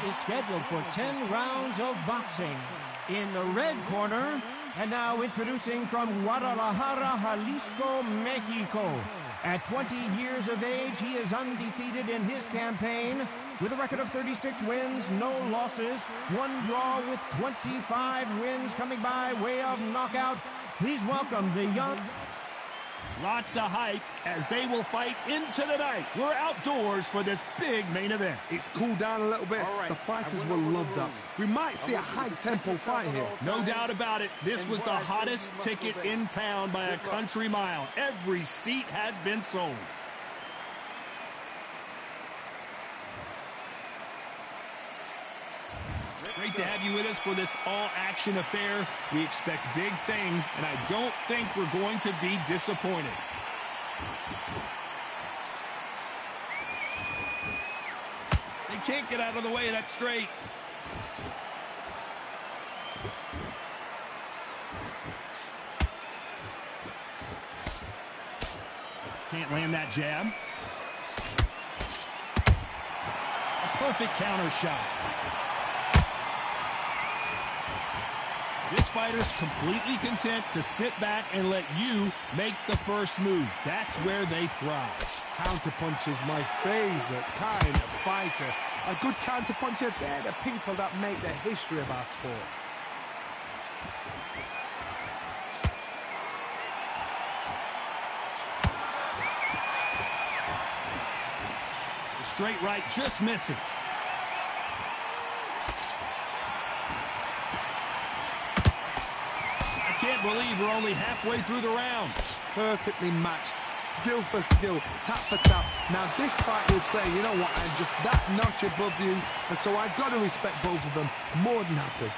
is scheduled for 10 rounds of boxing. In the red corner, and now introducing from Guadalajara, Jalisco, Mexico. At 20 years of age, he is undefeated in his campaign with a record of 36 wins, no losses, one draw with 25 wins coming by way of knockout. Please welcome the young... Lots of hype as they will fight into the night. We're outdoors for this big main event. It's cooled down a little bit. The fighters will love that. We might see a high-tempo fight here. No doubt about it. This was the hottest ticket in town by a country mile. Every seat has been sold. Great to have you with us for this all-action affair. We expect big things, and I don't think we're going to be disappointed. They can't get out of the way of that straight. Can't land that jab. A perfect counter shot. This fighter's completely content to sit back and let you make the first move. That's where they thrive. Counterpunch is my favorite kind of fighter. A good counterpuncher, they're the people that make the history of our sport. The straight right just misses. Can't believe we're only halfway through the round. Perfectly matched, skill for skill, tap for tap. Now this fight will say, you know what, I'm just that notch above you, and so I've got to respect both of them. More than happy.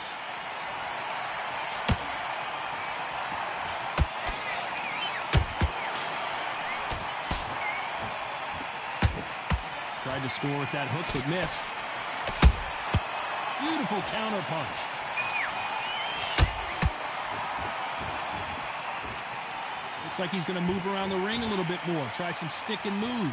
Tried to score with that hook, but missed. Beautiful counter punch. Looks like he's going to move around the ring a little bit more. Try some stick and move.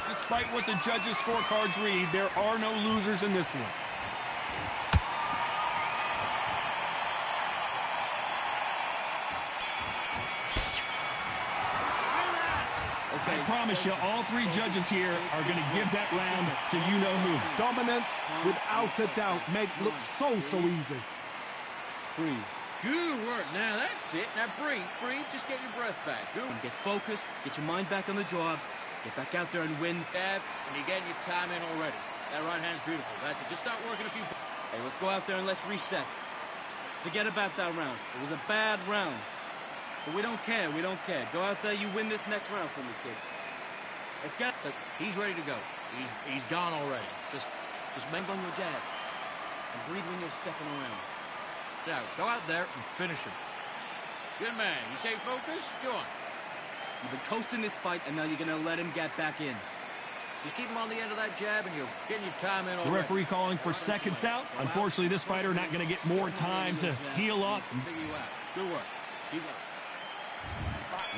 Despite what the judges' scorecards read, there are no losers in this one. I promise you, all three judges here are going to give that round to you-know-who. Dominance, without a doubt, make look so easy. Breathe. Good work. Now, that's it. Now, breathe. Just get your breath back. Good. Get focused, get your mind back on the job, get back out there and win. Dab, and you're getting your time in already. That right hand's beautiful. That's it. Just start working a few... Hey, let's go out there and let's reset. Forget about that round. It was a bad round. But we don't care. Go out there, you win this next round for me, kid. It's got... But he's ready to go. He's gone already. Just bang on your jab. And breathe when you're stepping around. Now, go out there and finish him. Good man. You say focus? Go on. You've been coasting this fight, and now you're going to let him get back in. Just keep him on the end of that jab, and you're getting your time in already. The referee calling for seconds out. Unfortunately, this fighter not going to get more time to heal up. Good work. Keep going.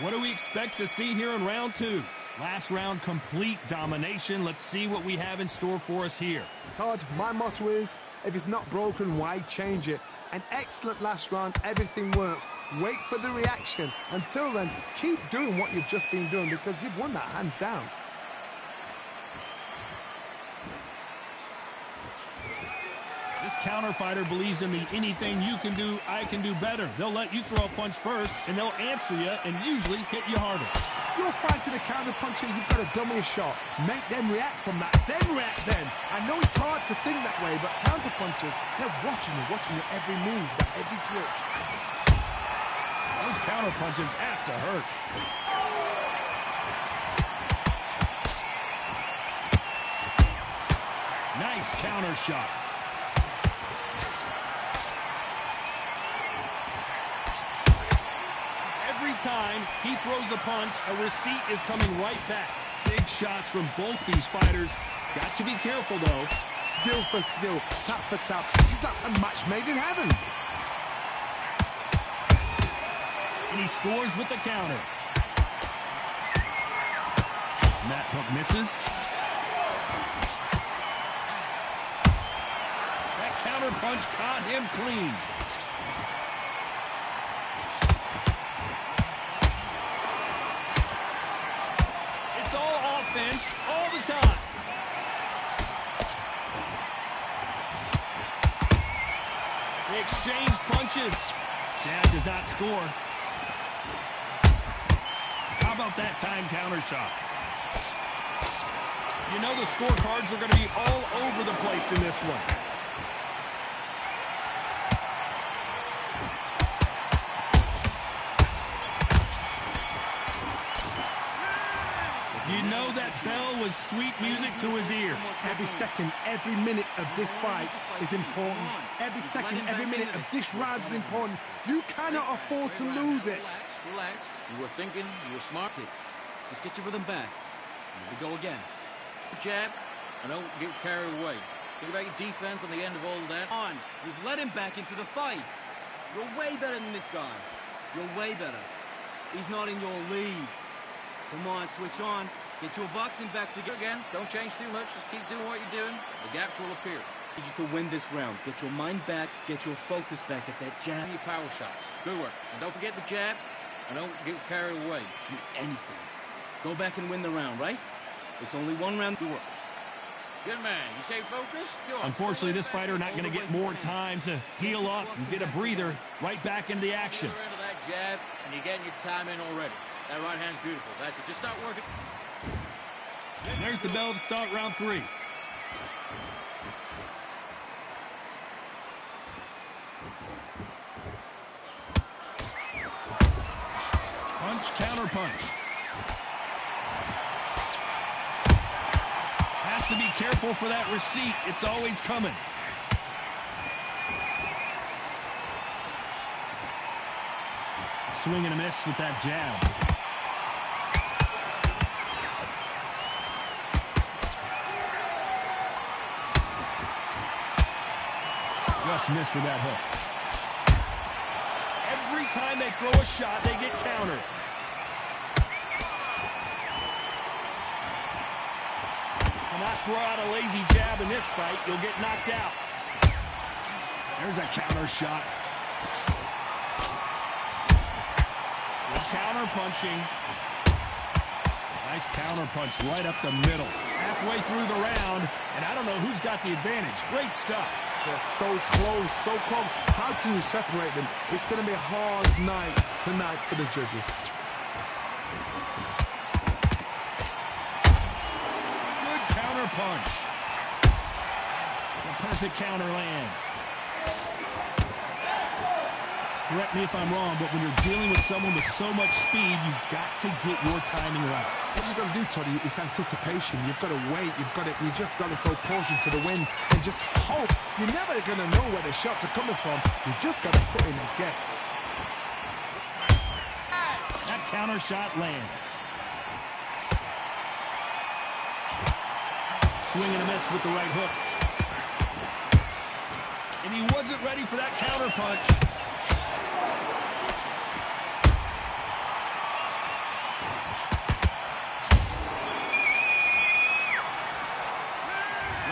What do we expect to see here in round two? Last round, complete domination. Let's see what we have in store for us here. Todd, my motto is, if it's not broken, why change it? An excellent last round, everything works. Wait for the reaction. Until then, keep doing what you've just been doing because you've won that hands down. This counter fighter believes in the anything you can do, I can do better. They'll let you throw a punch first, and they'll answer you and usually hit you harder. You're fighting a counter puncher, you've got to dummy a shot. Make them react from that, then react then. I know it's hard to think that way, but counter punchers, they're watching you every move, every twitch. Those counter punches have to hurt. Nice counter shot. Every time he throws a punch, a receipt is coming right back. Big shots from both these fighters. Got to be careful, though. Skill for skill, tap for tap. Just like a match made in heaven. And he scores with the counter. And that hook misses. That counter punch caught him clean. It's all offense all the time. They exchange punches. Jab does not score. How about that time counter shot? You know the scorecards are going to be all over the place in this one. You know that bell was sweet music to his ears. Every second, every minute of this fight is important. Every second, every minute of this round is important. You cannot afford to lose it. Relax. You were thinking, you were smart. Just get your rhythm back. Here we go again. Jab, and don't get carried away. Think about your defense on the end of all that. On. You've let him back into the fight. You're way better than this guy. You're way better. He's not in your league. Come on, switch on. Get your boxing back together. Again, don't change too much. Just keep doing what you're doing. The gaps will appear. I need you to win this round. Get your mind back. Get your focus back at that jab. Your power shots. Good work. And don't forget the jab. And don't get carried away. Do anything. Go back and win the round, right? It's only one round. Good work. Good man. You stay focused. Unfortunately, this fighter not going to get more time to heal up and get a breather. Right back into the action. You're into that jab, and you're getting your time in already. That right hand's beautiful. That's it. Just start working. There's the bell to start round 3. Punch, counter punch. Has to be careful for that receipt. It's always coming. Swing and a miss with that jab. Just missed with that hook. Every time they throw a shot, they get countered. Cannot throw out a lazy jab in this fight. You'll get knocked out. There's a counter shot. Good counter punching. Nice counter punch right up the middle. Halfway through the round, and I don't know who's got the advantage. Great stuff. They're so close, so close. How can you separate them? It's going to be a hard night tonight for the judges. Good counter punch. The perfect counter lands. Correct me if I'm wrong, but when you're dealing with someone with so much speed, you've got to get your timing right. What you've got to do, Toddy, is anticipation. You've got to wait. You just got to throw caution to the wind and just hope. You're never going to know where the shots are coming from. You just got to put in a guess. That counter shot lands. Swing and a miss with the right hook. And he wasn't ready for that counter punch.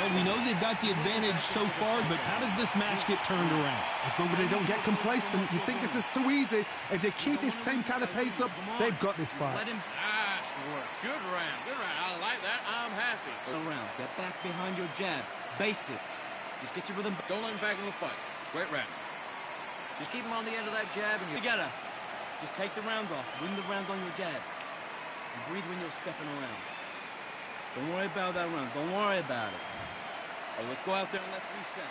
We know they've got the advantage so far, but how does this match get turned around? As long as they don't get complacent, you think this is too easy. If they keep this same kind of pace up, they've got this fight. Let him. Nice work. Good round. Good round. I like that. I'm happy. Around. Get back behind your jab. Basics. Just get your rhythm. Don't let him back in the fight. Great round. Just keep him on the end of that jab, and you Together. Just take the round off. Win the round on your jab. And breathe when you're stepping around. Don't worry about that round. Don't worry about it. Right, let's go out there and let's reset.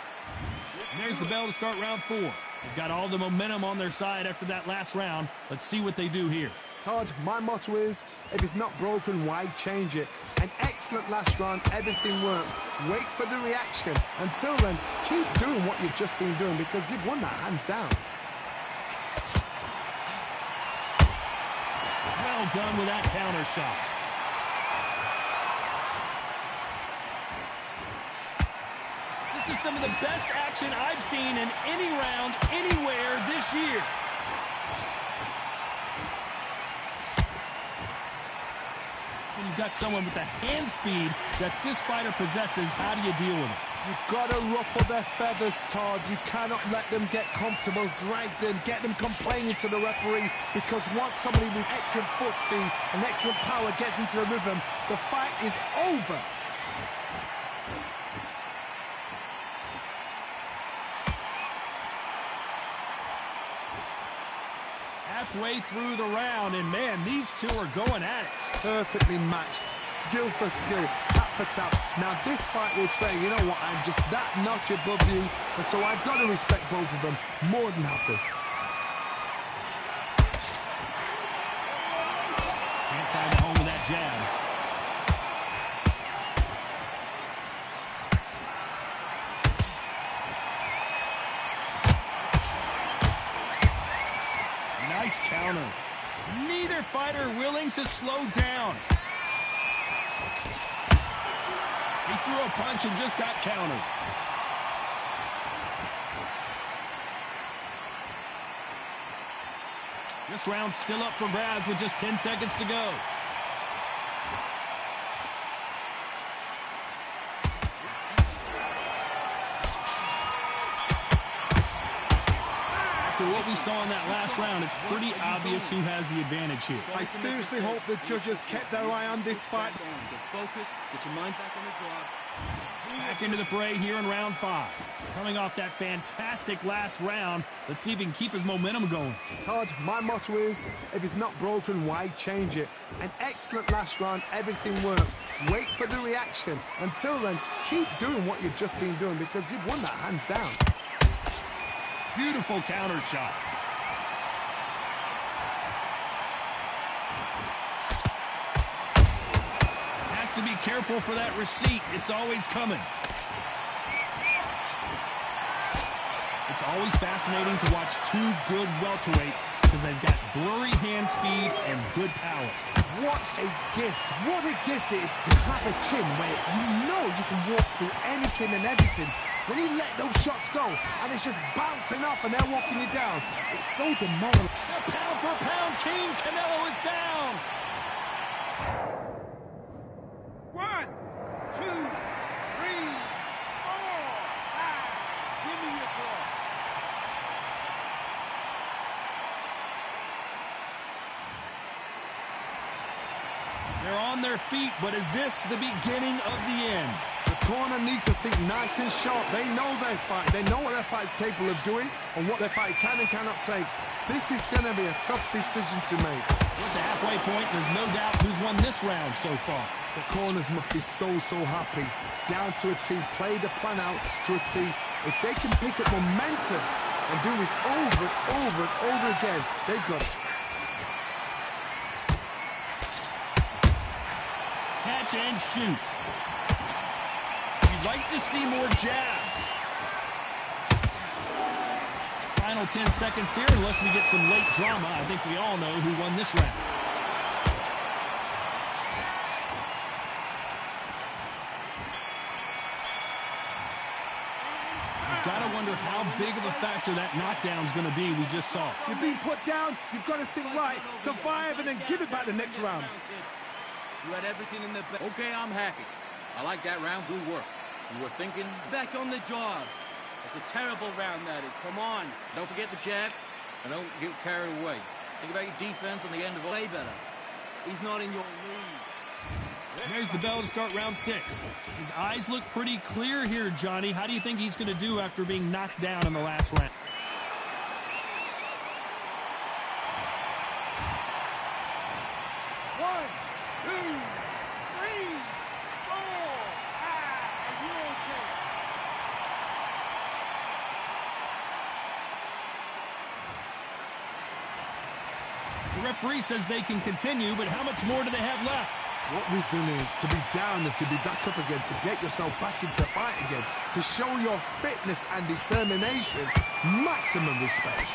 And there's the bell to start round 4. They've got all the momentum on their side after that last round. Let's see what they do here. Todd, my motto is, if it's not broken, why change it? An excellent last round, everything works. Wait for the reaction. Until then, keep doing what you've just been doing because you've won that hands down. Well done with that counter shot. This is some of the best action I've seen in any round anywhere this year. got someone with the hand speed that this fighter possesses, how do you deal with it? You've got to ruffle their feathers, Todd. You cannot let them get comfortable, drag them, get them complaining to the referee, because once somebody with excellent foot speed and excellent power gets into the rhythm, the fight is over. Halfway through the round, and man, these two are going at it. Perfectly matched, skill for skill, tap for tap. Now this fight will say, you know what, I'm just that notch above you, and so I've got to respect both of them. More than happy. Can't find the home with that jab. Nice counter. Neither fighter willing to slow down. He threw a punch and just got countered. This round's still up for grabs with just 10 seconds to go. After what we saw in that last round, it's pretty obvious who has the advantage here. I seriously hope the judges kept their eye on this fight. Get focused, get your mind back on the job. Back into the fray here in round 5. Coming off that fantastic last round, let's see if he can keep his momentum going. Todd, my motto is, if it's not broken, why change it? An excellent last round, everything works. Wait for the reaction. Until then, keep doing what you've just been doing, because you've won that hands down. Beautiful counter shot. Has to be careful for that receipt. It's always coming. It's always fascinating to watch two good welterweights because they've got blurry hand speed and good power. What a gift. What a gift it is to have a chin where you know you can walk through anything and everything. When you let those shots go, and it's just bouncing off and they're walking you down, it's so demoralizing. The pound-for-pound king, Canelo, is down. 1, 2, 3, 4, 5. Give me your ball. They're on their feet, but is this the beginning of the end? The corner needs to think nice and sharp. They know their fight. They know what their fight's capable of doing and what their fight can and cannot take. This is going to be a tough decision to make. At the halfway point, there's no doubt who's won this round so far. The corners must be so happy. Down to a T, play the plan out to a T. If they can pick up momentum and do this over and over and over again, they've got it. Catch and shoot. You'd like to see more jabs. Final 10 seconds here, unless we get some late drama. I think we all know who won this round. You've got to wonder how big of a factor that knockdown's going to be we just saw. You've been put down, you've got to think right, survive, and then give it back the next round. You had everything in the bag. Okay, I'm happy. I like that round. Good work. You were thinking. Back on the job. It's a terrible round, that is. Come on. Don't forget the jab, and don't get carried away. Think about your defense on the end of it. Play better. He's not in your league. There's the bell to start round 6. His eyes look pretty clear here, Johnny. How do you think he's going to do after being knocked down in the last round? The referee says they can continue, but how much more do they have left? What resilience to be down and to be back up again, to get yourself back into fight again, to show your fitness and determination. Maximum respect.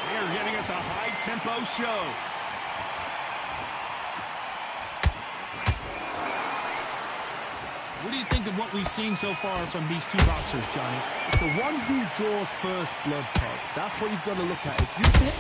They're giving us a high-tempo show. What do you think of what we've seen so far from these two boxers, Johnny? It's the one who draws first blood, Todd. That's what you've got to look at. If you can...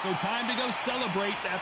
So time to go celebrate that.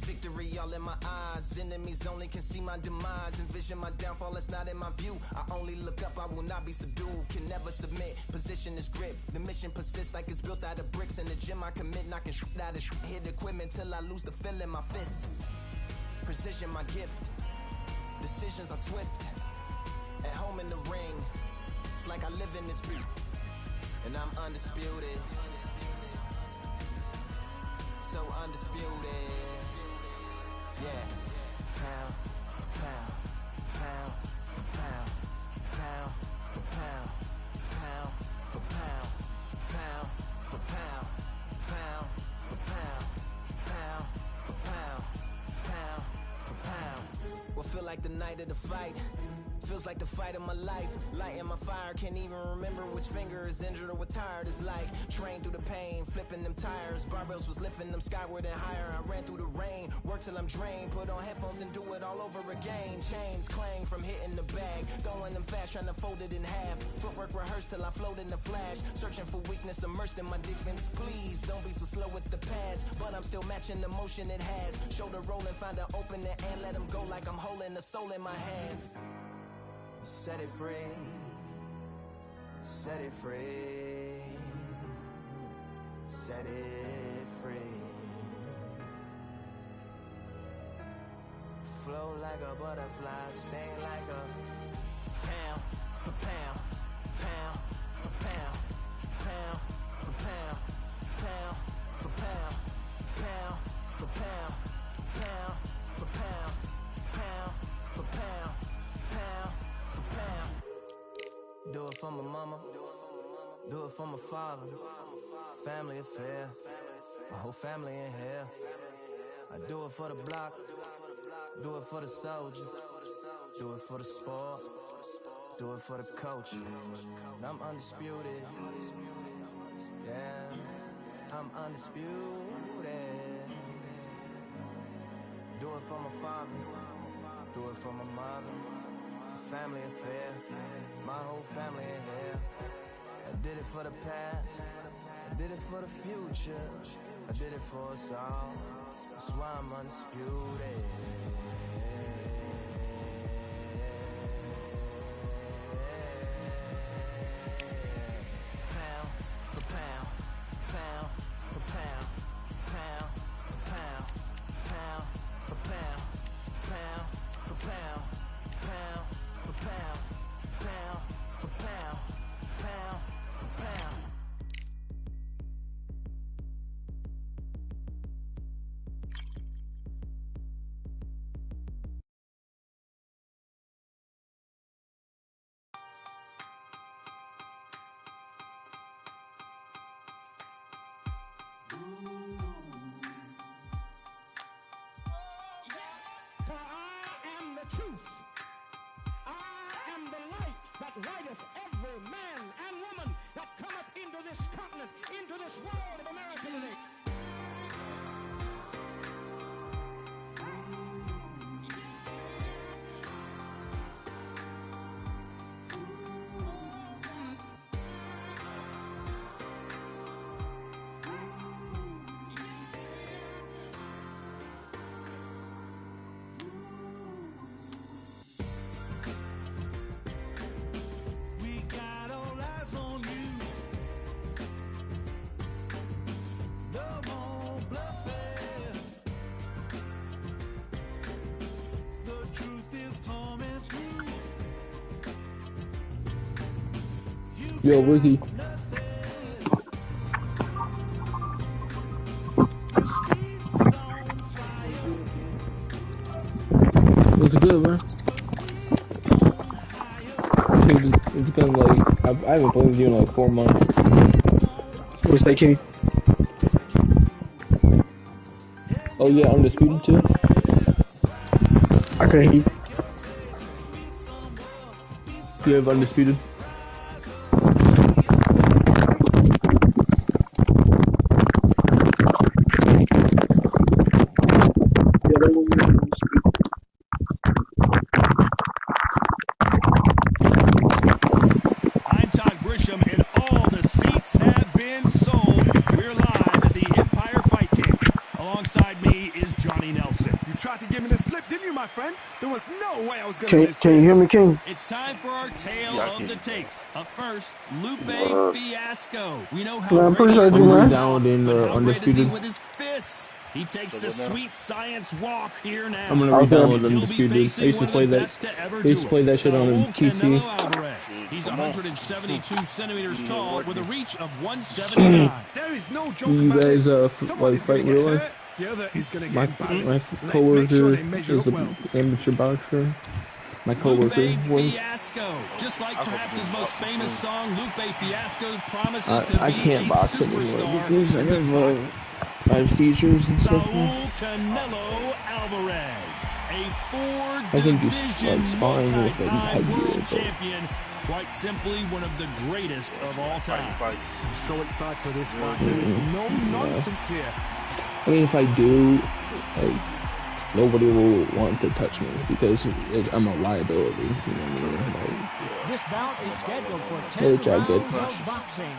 Victory all in my eyes, enemies only can see my demise. Envision my downfall, it's not in my view. I only look up, I will not be subdued. Can never submit, position is grip. The mission persists like it's built out of bricks. In the gym I commit, knocking shit out of shit. Hit equipment till I lose the feel in my fists. Precision my gift, decisions are swift. At home in the ring, it's like I live in this beat. And I'm undisputed, so undisputed. Yeah. Pound for pound, pound for pound, pound for pound, pound for pound, pound for pound, pound for pound, pound for pound, pound for pound. What feel like the night of the fight? Feels like the fight of my life. Lighting my fire, can't even remember which finger is injured or what tired is like. Trained through the pain, flipping them tires. Barbells was lifting them skyward and higher. I ran through the rain, worked till I'm drained. Put on headphones and do it all over again. Chains clang from hitting the bag. Throwing them fast, trying to fold it in half. Footwork rehearsed till I float in the flash. Searching for weakness, immersed in my defense. Please, don't be too slow with the pads. But I'm still matching the motion it has. Shoulder rolling, find an opening and let them go like I'm holding the soul in my hands. Set it free, set it free, set it free. Flow like a butterfly, sting like a pound for pound, pound for pound, pound for pound, pound for pound, pound for pound, pound for pound, pound for pound, pound. Do it for my mama, Do it for my father. Family affair. My whole family in here. I do it for the block. Do it for the soldiers. Do it for the sport. Do it for the culture. And I'm undisputed. Yeah, I'm undisputed. Do it for my father. Do it for my mother. It's a family affair. My whole family in here. I did it for the past. I did it for the future. I did it for us all. That's why I'm undisputed. Pound for pound, pound for pound, pound for pound, pound for pound, pound for pound, pound for pound, pound for pound, pound for pound. For I am the truth. I am the light that lighteth every man and woman that cometh into this continent, into this world of America today. We got all eyes on you. No more bluffing. The truth is coming through. Yo, Ricky. What's good, man? It's been like, I haven't played with you in like 4 months. What's that, King? Oh yeah, Undisputed too? I couldn't hear you. You have Undisputed? Yeah, that was I'm Todd Grisham, and all the seats have been sold. We're live at the Empire Fight King. Alongside me is Johnny Nelson. You tried to give me the slip, didn't you, my friend? There was no way I was going Can to you, miss can you this. hear me, King? It's time for our tale of the tape. Up first, Lupe Fiasco. We know how Man, great appreciate he you, is man. with Downloading, but how great is he Undisputed. with his fists? He takes the sweet science walk here now. I'm gonna I was there. re-download He'll be Undisputed. I facing used to one of play the that. best to ever I used do to play that shit on Saul PC. Canelo Alvarez. He's 172 centimeters tall with a reach of 179. There is no joke You about guys, this. like, Someone is fight gonna real get life? hurt, the other is going to My get embarrassed. my Let's make coworker sure they measure is up an well. amateur boxer. My Lupe coworker was. Fiasco. Just like perhaps his most famous song, Lupe Fiasco promises to I be can't a box anymore superstar. because I have seizures and stuff. Saul Canelo Alvarez, a I think he's, four-division like, sparring with, like, multi-time headgear, world but- champion, quite simply one of the greatest of all time. I'm so excited for this fight. There is no nonsense here. I mean, if I do, like, nobody will want to touch me because I'm a liability. You know what I mean? Like, This bout is scheduled for 10 Hey, Jack, good. rounds of boxing.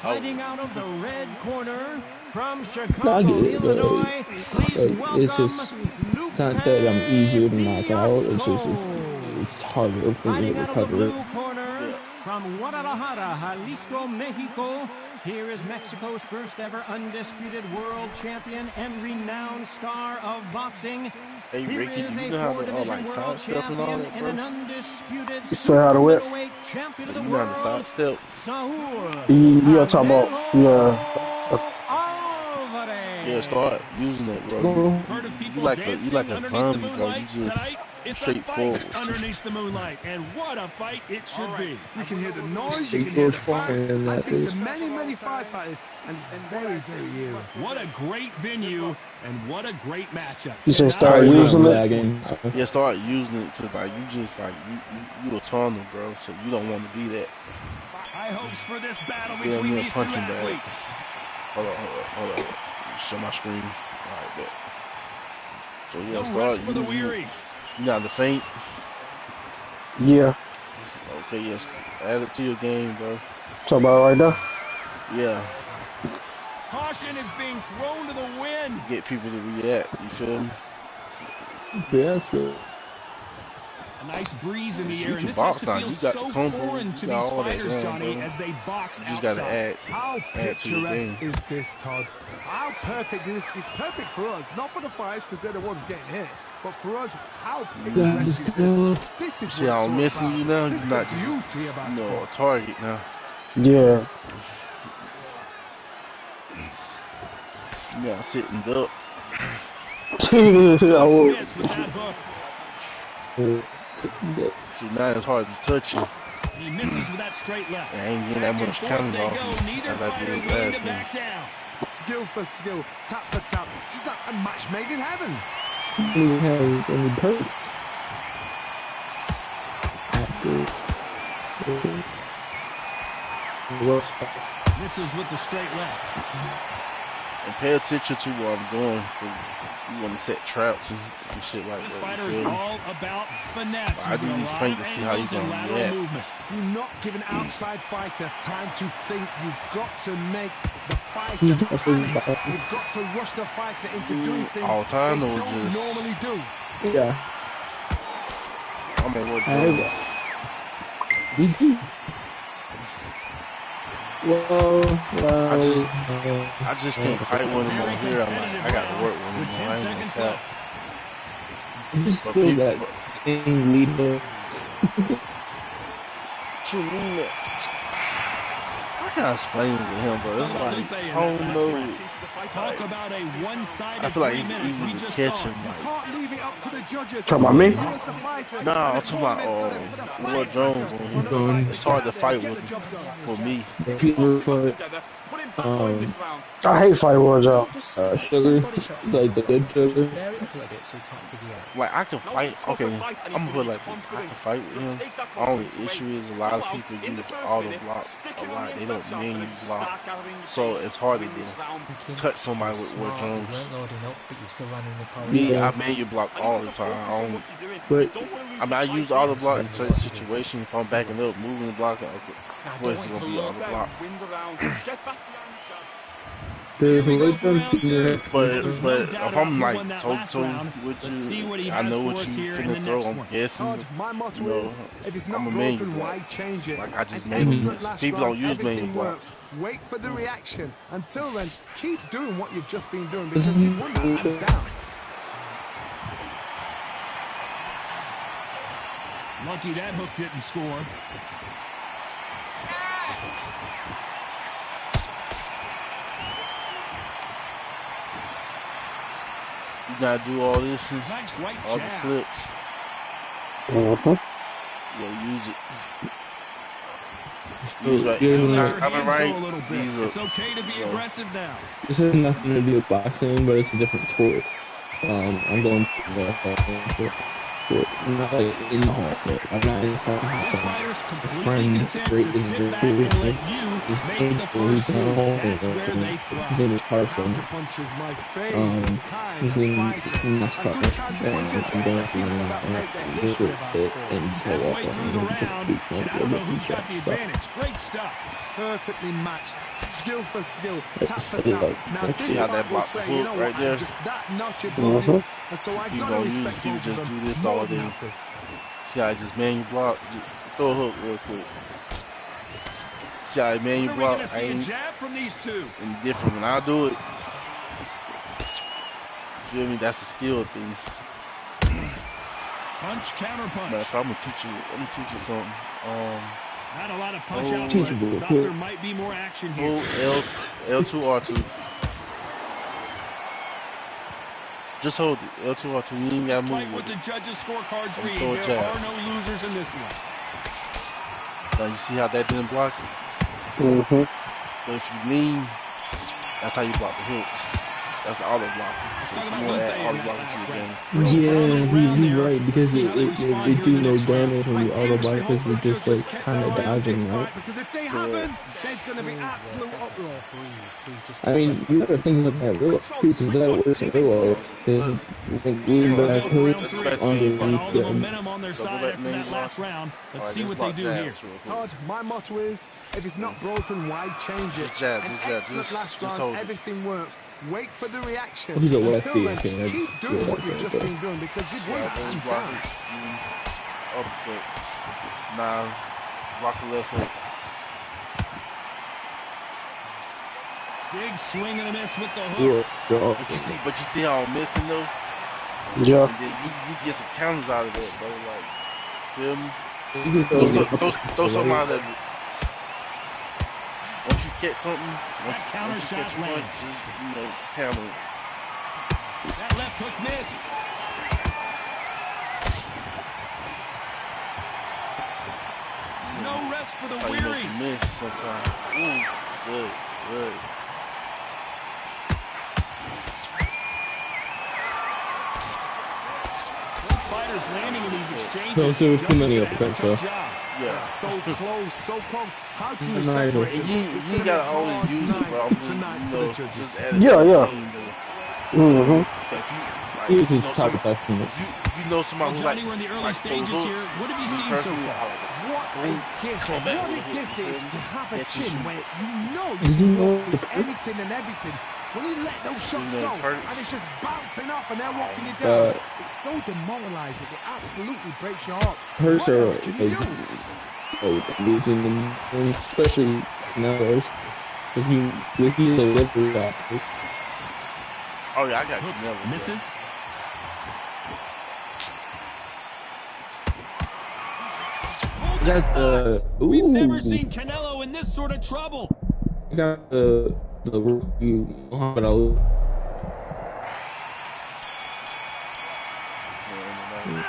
Fighting out of the red corner from I Chicago, get it, but Illinois, please like, it's welcome just Lupe it's not that I'm easier to knock out. It's just Fiasco. it's harder for me Fighting to out of the recover blue it. corner from Guadalajara, Jalisco, Mexico. Here is Mexico's first ever undisputed world champion and renowned star of boxing. Hey, Here Ricky, is do a you know how to, four-division like, world sidestep and all champion that, and bro? an undisputed You say how to whip? middleweight champion of the You know how to world, sidestep? Saul Yeah, talk about, Canelo Alvarez. Yeah, start using it, bro. Bro, Heard of You people like a dancing zombie, underneath the bro. moonlight You just tonight? It's a Straightforward. fight underneath the moonlight, and what a fight it should be. You can hear the noise, you He can hear the goes far fans. in I've that been to is. many fights like this, and it's very, very eerie. What a great venue, and what a great matchup. You should And start now- using it. Lagging. Yeah, start using it to like you just like you a tunnel, bro. So you don't want to be that. High hopes for this battle Yeah, between me a these two punching bag. athletes. Hold on. Show my screen. All right, bet. So yeah, No start. rest for the weary. You got the feint. Yeah. Okay, yes. Add it to your game, bro. Talk about right now. Yeah, Caution is being thrown to the wind. get people to react. You feel me? Yeah, that's good. A nice breeze in the You air, and can this has box to now. feel You got so the combo, foreign you to got these all that fighters, going, Johnny, bro. as they box You just gotta outside. add. How Add to your picturesque game. is this, Todd? How perfect is this? It's perfect for us, not for the fighters because they're the ones getting hit, but for us, how picturesque is this? This is See what how it's I'm all missing about. you now? This You're is not the just, beauty about you know, sport. a target now. Yeah. You gotta sit and duck. I will. Smith with that hook. So now it's hard to touch you. He misses with that straight left. I ain't getting that Back and much forth counting they off go. me Neither as I fighter did willing last to back time. down. Skill for skill, tap for tap. She's like a match made in heaven. He has any perks. Misses with the straight left. And pay attention to what I'm doing. You want to set traps and shit like This that. fighter You is feel me? all about finesse. I do using a these lot feints of to see how you angles and gonna lateral react. movement. Do not give an outside fighter time to think. You've got to make the fighter He's panic. definitely- You've got to rush the fighter into doing things all time they or don't just- normally do. Yeah. I'm gonna work I heard on that. Me too. Well, I just can't fight one of them on here. I'm like, I gotta work one of With them. 10 I ain't seconds gonna left. cap. you still that same leader. What you mean that? I gotta explain it to him, but it's like, I don't know. Talk about a one-sided I feel like 3 it's minutes. easy We to just catch saw him. it. Like, Can't leave it up to the judges. Talk about me? You as a fighter, nah, I'm and the talking about tournament's gonna put a Roy fight Jones back on on here. the fighter. It's hard to fight Get with the job done. for me. Feverfoot, I hate fighting Roy Jones. Sugar, like the good sugar. Like I can fight. Okay, I'm gonna put it like this. I can fight with him. The only issue is a lot of people use auto block a lot. They don't menu block, so it's hard to touch somebody with Roy Jones. Me, I menu block all the time. I don't. But I mean, I use auto block in certain situations. If I'm backing up, moving the block, of course it's gonna be auto block. there's a little bit But if I'm like toe-to-toe with you, I know what you finna throw. I'm guessing. Todd, my motto You know, is, if it's I'm not a manual broken, block. why change it? Like I just An made excellent last people round, don't use manual everything block. works. Wait for the reaction. Until then, keep doing what you've just been doing because you've won that hands down. Lucky that hook didn't score. You gotta do all this, and Nice right all the jab. flips. Mm-hmm. Yeah, use it. So, Use right. yeah, Use no, right. Your Have it hands go right. a little bit. These It's up. okay to be So- aggressive now. this has nothing to do with boxing, but it's a different sport. I'm going to not like in the heart, but I'm not in the heart. This fighter's completely friend, content great to sit back and let you He's make the peaceful, he's first at move. home, That's where they his thrive. name is Carson. Counterpunch is my favorite kind His of name fighter. is Nascar, A good counterpuncher, and I'm going to people that make their history about sport. and just like Halfway walk through around the and just round, beat and I him, don't know get some who's got the stuff. advantage. Great stuff. Perfectly matched, skill for skill, It's tap for so tap. like- Now like this see how fight that will block say, hook you know right what, there? I'm just that notch above you, and so I You gotta gonna use respect people both of just them. do this More all than day. happy. See how I just manual block. Just throw a hook real quick. See how I When manual are we going block. to I see a ain't jab from these two? indifferent when I do it. You feel me? That's a skill thing. Punch, counter punch. But I'm gonna teach you. I'm gonna teach you something. Not a lot of punch Oh. output. Teachable. Thought there might be more action here. Hold L2 R2. Just hold it. L2, R2. You ain't gotta Despite move what with the it. judges' scorecards read, Throw a there jab. are no losers in this one. Now you see how that didn't block it? Mm-hmm. But if you lean, that's how you block the hooks. That's the auto blocker. So you want to add auto blocker to your game. Yeah, he's right because it do no damage when you auto block because you're just like kind of dodging, right? Because if they haven't, there's going to be absolute uproar. I mean, you gotta think about that real too, because that works in real life. Because when we back hook underneath all the momentum on their side after that last round. Let's see what they do here. Todd, my motto is, if it's not broken, why change it? An excellent last round, everything works. Wait for the reaction. He's a Until lefty, then, okay. keep doing what you've just been doing because you've won that hands down. Uppercut. Nah, block the left hook. Big swing and a miss with the hook. But you see how I'm missing though? Yeah. And then you get some counters out of that, bro. Like, feel me? Throw something out of it. Once you catch something, once you catch a punch, just, counter it. That left hook missed. No rest for the weary. Miss sometimes. Ooh, good. Fighters landing in these exchanges. No, there was too many uppercuts, though. Yeah. So close, so close. How can you Denied separate it. it? You ain't gotta always use it, bro. I'm just add it. Yeah. Mm-hmm. He was just top testing it. You know somebody who Johnny, we're in the early stages here. What have you seen so far? What a gift. What a gift it is to have a chin where you know Does he you know can do anything and everything. When you let those shots go and it's just bouncing off and they're walking you down, it's so demoralizing. It absolutely breaks your heart. Hurts What are else can you do? losing them, especially nowadays. If he's a liver doctor. Oh yeah, I got Canelo. Misses. Got the We've never seen Canelo in this sort of trouble. Got the rookie Muhammad Ali.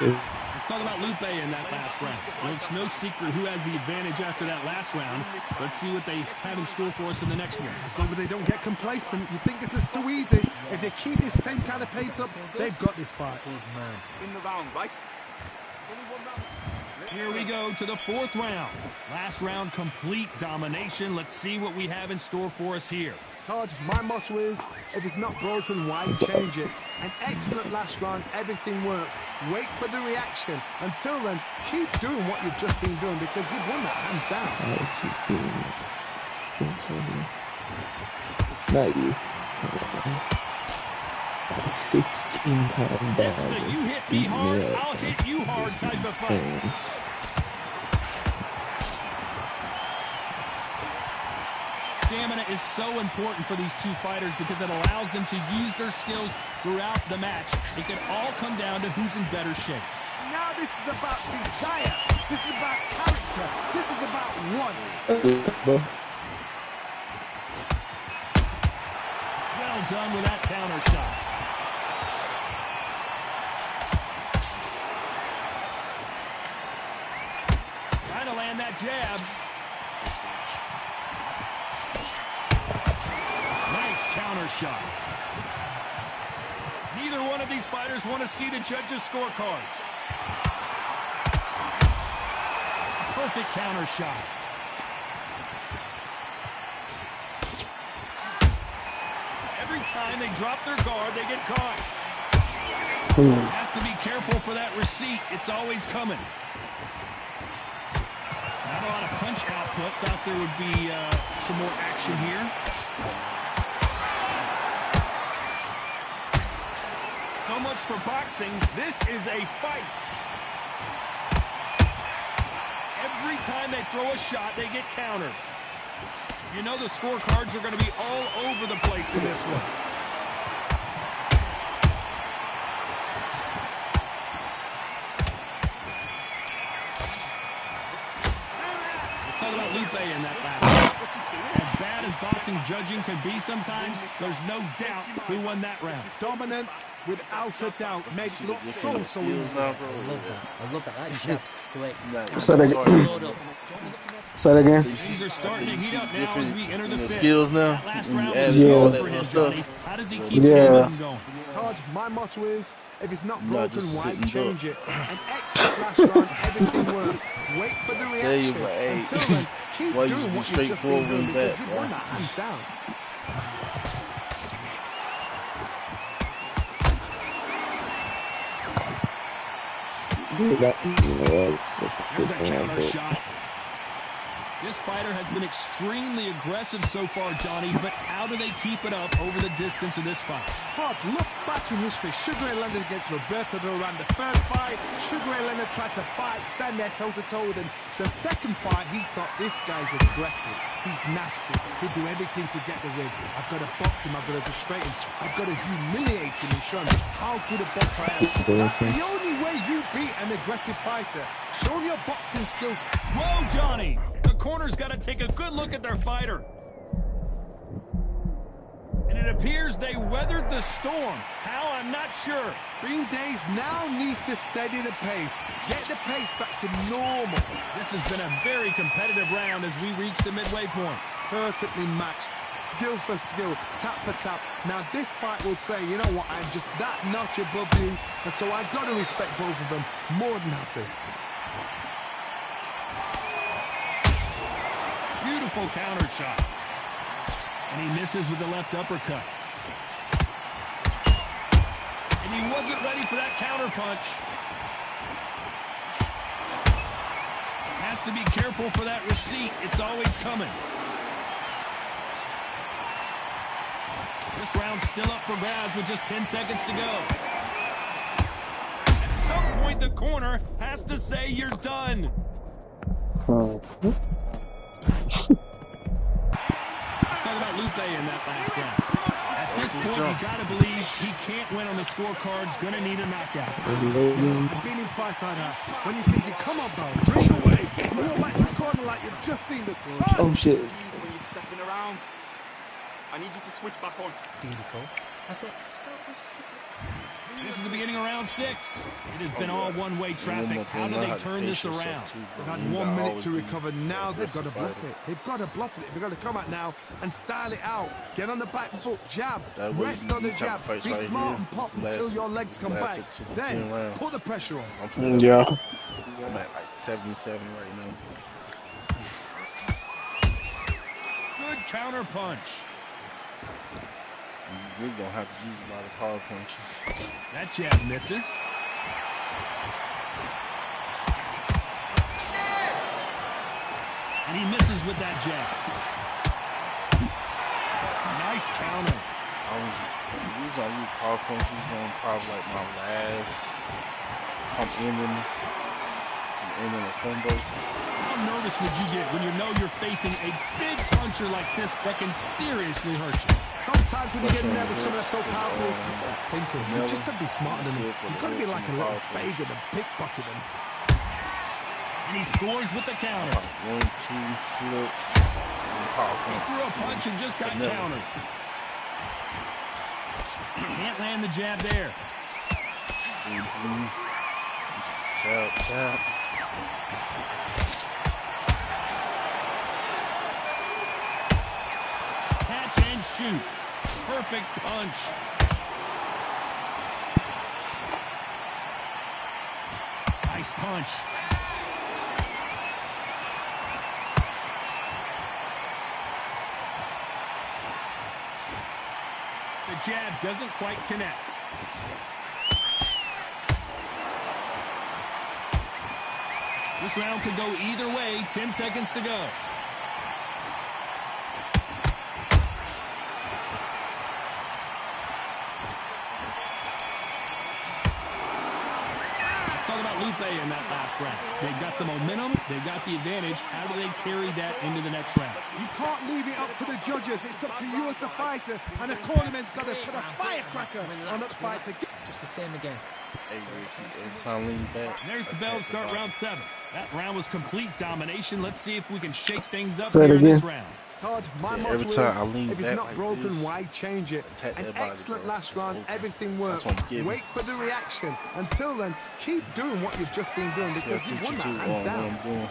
Let's talk about Lupe in that last round. Well, it's no secret who has the advantage after that last round. Let's see what they have in store for us in the next one. As long as they don't get complacent, you think this is too easy. If they keep this same kind of pace up, they've got this fight. In the round, right? Here we go to the fourth round. Last round, complete domination. Let's see what we have in store for us here. Todd, my motto is, if it's not broken, why change it? An excellent last round, everything works. Wait for the reaction. Until then, keep doing what you've just been doing because you've won that hands down. Not you. 16-pound This dog. is a you hit me hard, I'll hit you hard type of fight. Stamina is so important for these two fighters because it allows them to use their skills throughout the match. It can all come down to who's in better shape. Now this is about desire. This is about character. This is about want. Well done with that counter shot. Trying to land that jab. Nice counter shot. Neither one of these fighters want to see the judges' scorecards. Perfect counter shot. Every time they drop their guard, they get caught. Has to be careful for that receipt. It's always coming. Not a lot of punch output. Thought there would be some more action here. So much for boxing. This is a fight. Every time they throw a shot, they get countered. You know the scorecards are going to be all over the place in this one. Let's talk about Lupe in that last one. As bad as boxing embarrassing judging can be sometimes, there's no doubt who won that round. Dominance, without a doubt, made it look so easy. I love that. I love that. That jab's slick. Say that again. Say that again. Things are starting to heat up now as we enter the fifth. Skills now. That last round was Yeah. good for him, Johnny. How does he keep Yeah. momentum going? Todd, my motto is, if it's not No, broken, just why sit and change look. it? An excellent last round, everything works. Wait for the Tell you, reaction. but, hey, Until then, keep why you doing be what you've just been straightforward doing with because that, you've bro? won that hands down. There's a counter shot. This fighter has been extremely aggressive so far, Johnny, but how do they keep it up over the distance of this fight? Todd, look back in history. Sugar Ray Leonard against Roberto Duran. The first fight, Sugar Ray Leonard tried to fight, stand there toe-to-toe with him. The second fight, he thought, this guy's aggressive. He's nasty. He'll do everything to get the win. I've got to box him. I've got to frustrate him. I've got to humiliate him and show him how good a boxer I am. That's the only way you beat an aggressive fighter. Show him your boxing skills. Whoa, Johnny! The corner's got to take a good look at their fighter. And it appears they weathered the storm. How, I'm not sure. Green Days now needs to steady the pace. Get the pace back to normal. This has been a very competitive round as we reach the midway point. Perfectly matched. Skill for skill, tap for tap. Now this fight will say, you know what, I'm just that notch above you, and so I've got to respect both of them more than happy. Beautiful counter shot. And he misses with the left uppercut. And he wasn't ready for that counter punch. Has to be careful for that receipt. It's always coming. This round's still up for grabs with just 10 seconds to go. At some point, the corner has to say you're done. Let's talk about Lupe in that last round. At this point, you gotta believe he can't win on the scorecards. Gonna need a knockout. I've been in fights like that. When you think, come on, bro, bring it away. You walk back to the corner like you've just seen the sun. Oh shit. When you're stepping around, I need you to switch back on. Beautiful. That's it. This is the beginning of round 6. It has been all one-way traffic. How do they turn this around? They've had 1 minute to recover. Now they've got to bluff it. They've got to bluff it. They've got to come out now and style it out. Get on the back foot, jab, rest on the jab. Be smart and pop until your legs come back. Then put the pressure on. Yeah. I'm at like 77 right now. Good counter punch. We're going to have to use a lot of hard punches. That jab misses. And he misses with that jab. Nice counter. Usually I use hard punches on probably like my last ending a combo. How nervous would you get when you know you're facing a big puncher like this that can seriously hurt you? Sometimes when you get nervous, someone that's so powerful, thinking, you just got to be smarter than him. You've got to be like a little Fagan and pickpocket him. And he scores with the counter. 1, 2, slip, He threw a punch and just got countered. Can't land the jab there. Jab, jab. Catch and shoot. Perfect punch. Nice punch. The jab doesn't quite connect. This round could go either way. 10 seconds to go. Let's talk about Lupe in that last round. They've got the momentum. They've got the advantage. How do they carry that into the next round? You can't leave it up to the judges. It's up to you as a fighter. And the cornerman's got to put a firecracker on that fighter. Just the same again. Hey, Richie, every time lean back. And there's the bell to start round 7. That round was complete domination. Let's see if we can shake things up Say it here in this again. round. Todd, my every motto time is, I lean if it's back not like broken, this, why change it? attack An that body, excellent bro. last round, Open. everything works. That's what I'm giving. Wait for the reaction. Until then, keep doing what you've just been doing because you've won that hands down. What I'm doing.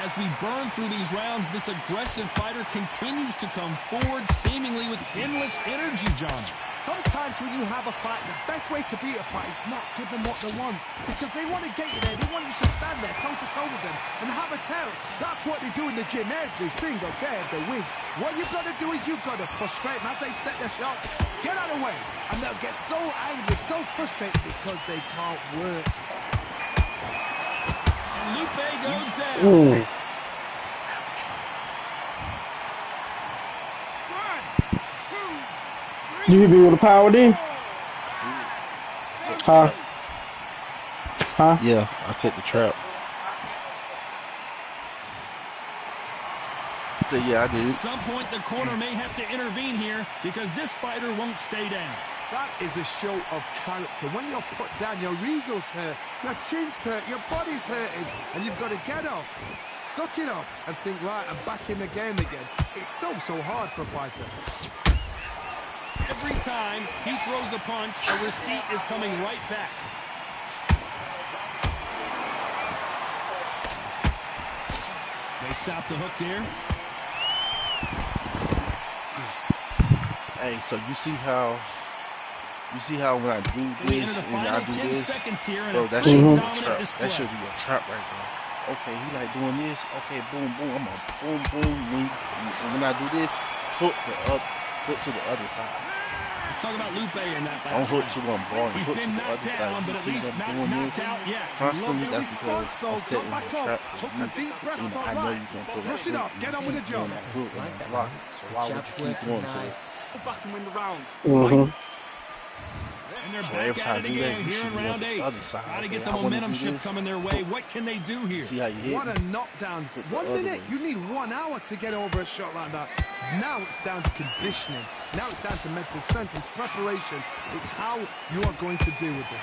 As we burn through these rounds, this aggressive fighter continues to come forward, seemingly with endless energy, Johnny. Sometimes when you have a fight, the best way to beat a fight is not give them what they want. Because they want to get you there. They want you to stand there toe-to-toe with them and have a tear. That's what they do in the gym every single day of the week. What you've got to do is you've got to frustrate them as they set their shot. Get out of the way. And they'll get so angry, so frustrated because they can't work. And Lupe goes down. Ooh. You be able to power in? Huh? Huh? Yeah, I set the trap. So yeah, I did. At some point, the corner may have to intervene here because this fighter won't stay down. That is a show of character. When you're put down, your ego's hurt, your chin's hurt, your body's hurting, and you've got to get up, suck it up, and think, right, I'm back in the game again. It's so hard for a fighter. Every time he throws a punch, a receipt is coming right back. They stop the hook there. Hey, so you see how when I do this and I do this, bro, that should be a trap. That should be a trap right there. Okay, he like doing this. Okay, boom, boom. I'm gonna boom, boom. When I do this, hook to the other side. Let's talk about Lupe in that I don't hook to one bar. He's Hook to been the knocked other down, side. but You at see least them not doing knocked this out yet. constantly. That's because I'm setting the trap for you. You know, I know you're gonna put Push it up, get on with the job. that hook and that block. So why would you keep going to it? Go back and win the rounds. And they're So every back time at it you do that, again you here should in be round on 8. the other side. Try to get Okay, the I wanna momentum do shift this. coming their way. What can they do here? See how you hit What me? a knockdown. Put the 1 other minute, way. you need 1 hour to get over a shot like that. Now it's down to conditioning. Now it's down to mental strength and preparation. It's how you are going to deal with this.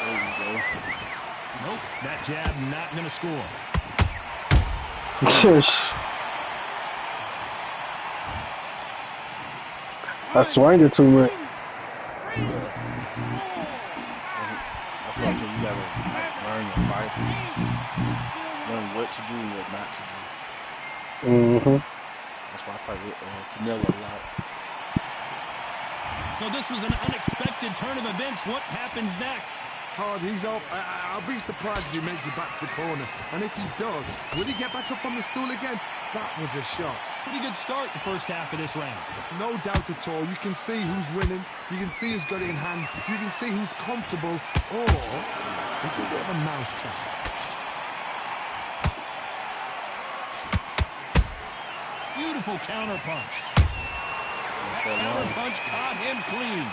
There you go. Nope, that jab not going to score. I swung it too much. That's why I said you gotta learn your fighters. Learn what to do and what not to do. That's why I fight with Canelo a lot. So this was an unexpected turn of events. What happens next? Hard, he's up. I'll be surprised if he makes it back to the corner. And if he does, will he get back up from the stool again? That was a shot. Pretty good start the first half of this round. No doubt at all. You can see who's winning. You can see who's got it in hand. You can see who's comfortable. Or it's a bit of a mousetrap. Beautiful counter punch. That counter punch caught him clean.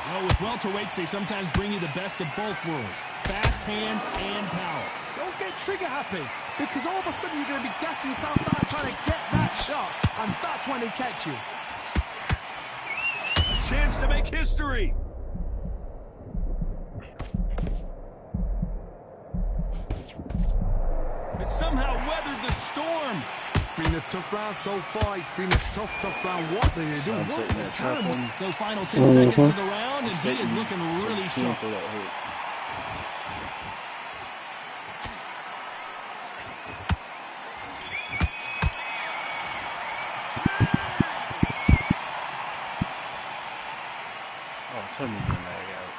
Well, with welterweights, they sometimes bring you the best of both worlds. Fast hands and power. Don't get trigger happy, because all of a sudden you're going to be gassing yourself down trying to get that shot, and that's when they catch you. A chance to make history. It somehow weathered the storm. Been a tough round so far. It's been a tough round. What do you do? What do you tell him? So final 10 seconds of the round, and he is looking really sharp. Tell me when lag out.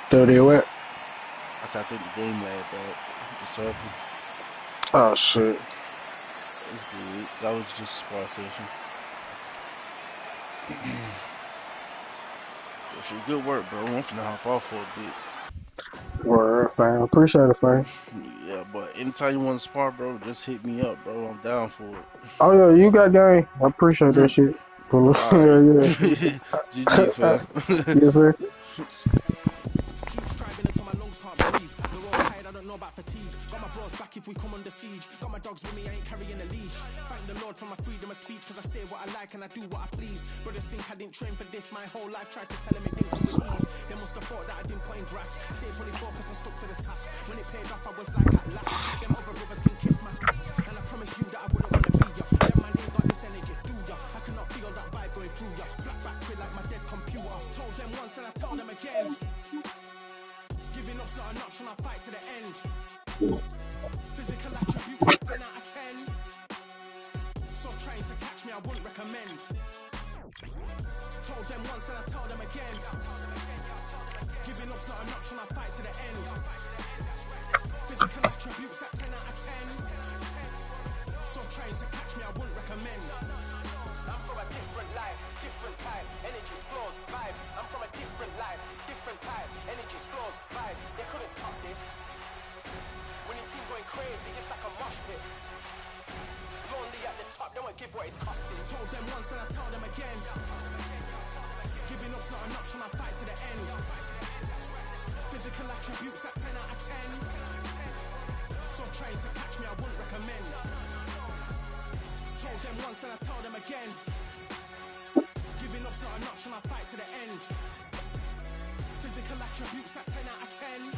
30 what? I said I think the game lagged out. The circle. Oh shit. It's good. That was just a spar session. Good work, bro. I'm finna hop off for a bit. Word, fam. Appreciate it, fam. Yeah, but anytime you want to spar, bro, just hit me up, bro. I'm down for it. Oh yeah, you got game. I appreciate that shit. For GG, fam. Yes, sir. Keep striving until my lungs can't breathe. We're all tired, I don't know about fatigue. Got my my bros back if we come under siege. Got my dogs with me, I ain't carrying a leash. Thank the Lord for my freedom of speech, cause I say what I like and I do what I please. Brothers think I didn't train for this my whole life, tried to tell them it didn't come with ease. They must have thought that I didn't put in graft. Stayed fully focused and stuck to the task. When it paid off, I was like at last. Them other brothers can kiss my ass. And I promise you that I wouldn't want to be ya. Them man ain't got this energy, do ya? I cannot feel that vibe going through ya. Flat back quit like my dead computer. Told them once and I told them again. Giving up's not an option, I fight to the end. Physical attributes, 10 out of 10. So trying to catch me, I wouldn't recommend. Told them once and I told them again. Giving up's not an option, I fight to the end. Physical attributes at 10 out of 10. So trying to catch me, I wouldn't recommend. I'm from a different life, different type, energies, flows, vibes. I'm from a different life, different type, energies, flows, vibes. They couldn't top this. Winning team going crazy, it's like a mosh pit. Lonely at the top, they won't give what it's costing. Told them once and I told them again. Giving up's not an option, I fight to the end. Physical attributes at 10 out of 10. So trying to catch me, I wouldn't recommend. Told them once and I told them again. Giving up's not an option, I fight to the end. Physical attributes at 10 out of 10.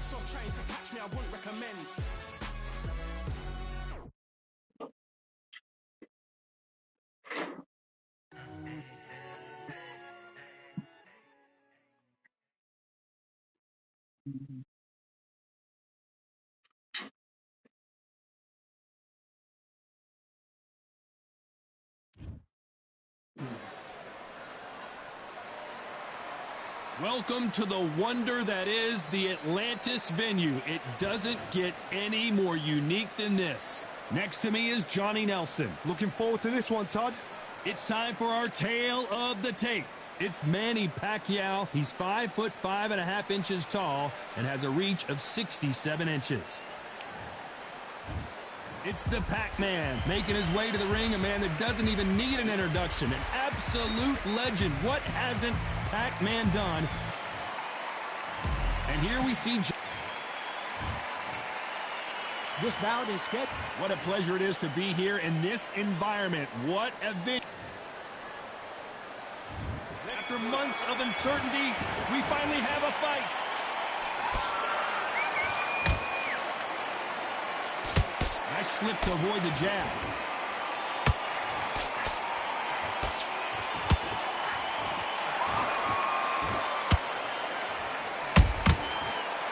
So trying to catch me, I wouldn't recommend. Welcome to the wonder that is the Atlantis venue. It doesn't get any more unique than this. Next to me is Johnny Nelson. Looking forward to this one, Todd. It's time for our tale of the tape. It's Manny Pacquiao. He's 5'5.5" tall and has a reach of 67 inches. It's the Pac-Man, making his way to the ring, a man that doesn't even need an introduction, an absolute legend. What hasn't Pac-Man done? And here we see... This bout is scheduled. What a pleasure it is to be here in this environment. What a venue. After months of uncertainty, we finally have a fight. Nice slip to avoid the jab.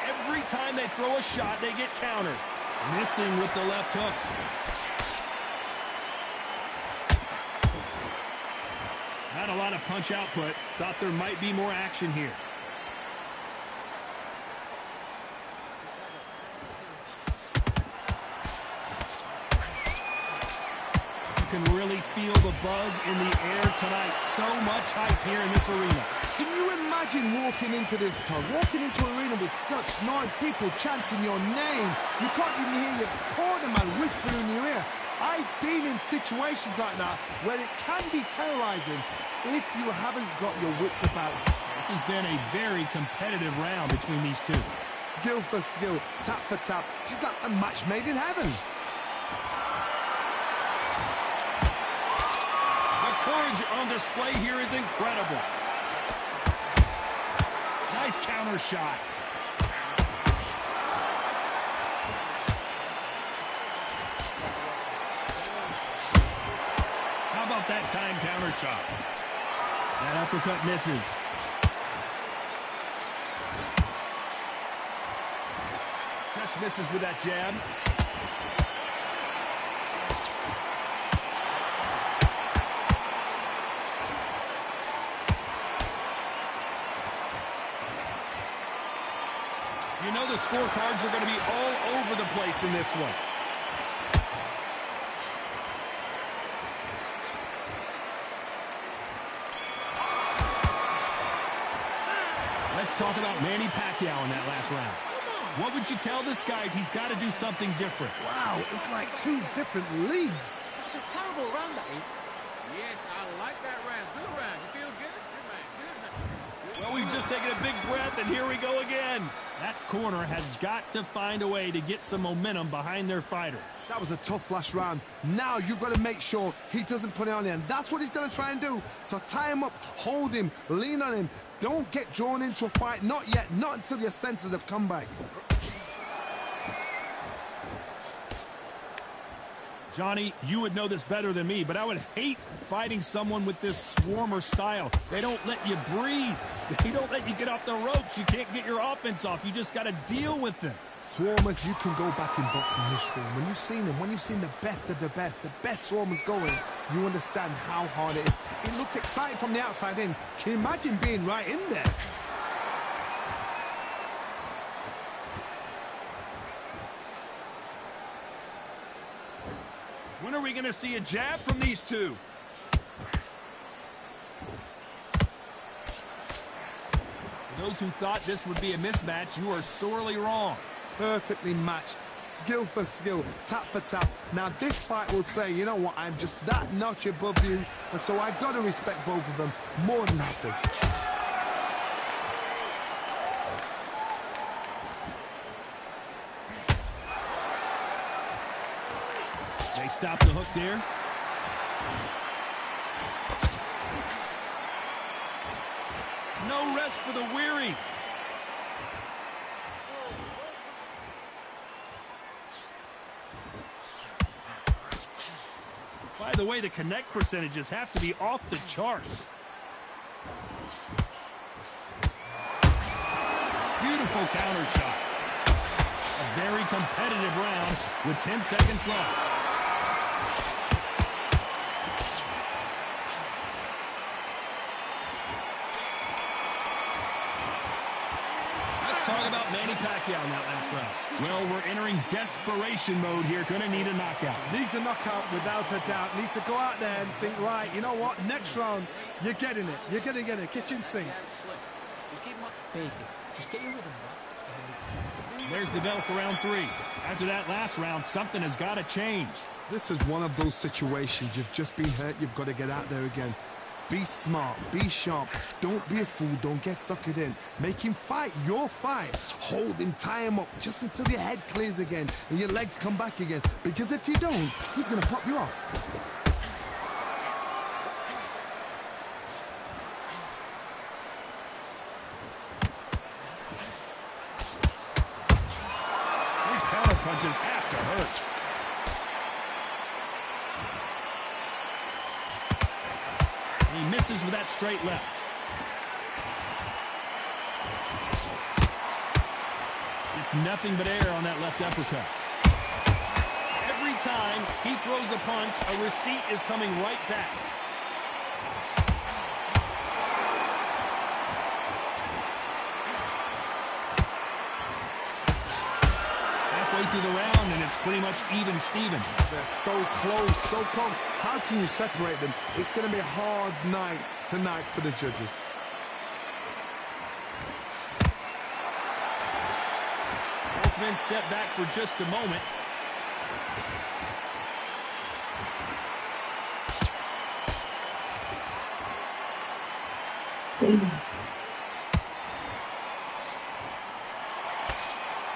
Every time they throw a shot, they get countered. Missing with the left hook. Not a lot of punch output. Thought there might be more action here. Can really feel the buzz in the air tonight. So much hype here in this arena. Can you imagine walking into this, Todd? Walking into an arena with such noise, people chanting your name. You can't even hear your corner man whispering in your ear. I've been in situations like that where it can be terrorizing if you haven't got your wits about. This has been a very competitive round between these two. Skill for skill, tap for tap. She's like a match made in heaven. Courage on display here is incredible. Nice counter shot. How about that time counter shot? That uppercut misses. Just misses with that jab. You know the scorecards are going to be all over the place in this one. Let's talk about Manny Pacquiao in that last round. What would you tell this guy if he's got to do something different? Wow, it's like two different leagues. That's a terrible round, that is. Yes, I like that round. Good round. You feel good? Good man. Good man. Good. Well, we've just taken a big breath, and here we go again. That corner has got to find a way to get some momentum behind their fighter. That was a tough last round. Now you've got to make sure he doesn't put it on you, and that's what he's going to try and do. So tie him up, hold him, lean on him. Don't get drawn into a fight. Not yet. Not until your senses have come back. Johnny, you would know this better than me, but I would hate fighting someone with this swarmer style. They don't let you breathe. They don't let you get off the ropes. You can't get your offense off. You just got to deal with them. Swarmers, you can go back in boxing history. When you've seen them, when you've seen the best swarmers going, you understand how hard it is. It looks exciting from the outside in. Can you imagine being right in there? When are we going to see a jab from these two? For those who thought this would be a mismatch, you are sorely wrong. Perfectly matched, skill for skill, tap for tap. Now this fight will say, you know what, I'm just that notch above you, and so I've got to respect both of them more than happy. They stop the hook there. No rest for the weary. By the way, the connect percentages have to be off the charts. Beautiful counter shot. A very competitive round with 10 seconds left. Talk about Manny Pacquiao in that last round. Well, we're entering desperation mode here. Gonna need a knockout. Needs a knockout without a doubt. Needs to go out there and think, right, you know what? Next round, you're getting it. You're gonna get a kitchen sink. Just keep him up. Basic. Just get your rhythm back. There's the bell for round 3. After that last round, something has got to change. This is one of those situations. You've just been hurt. You've got to get out there again. Be smart, be sharp, don't be a fool, don't get suckered in. Make him fight your fight. Hold him, tie him up, just until your head clears again and your legs come back again. Because if you don't, he's gonna pop you off. These counter punches have to hurt. He misses with that straight left. It's nothing but air on that left uppercut. Every time he throws a punch, a receipt is coming right back. Halfway through the round, and it's pretty much even Steven. They're so close, so close. How can you separate them? It's going to be a hard night tonight for the judges. Both men step back for just a moment.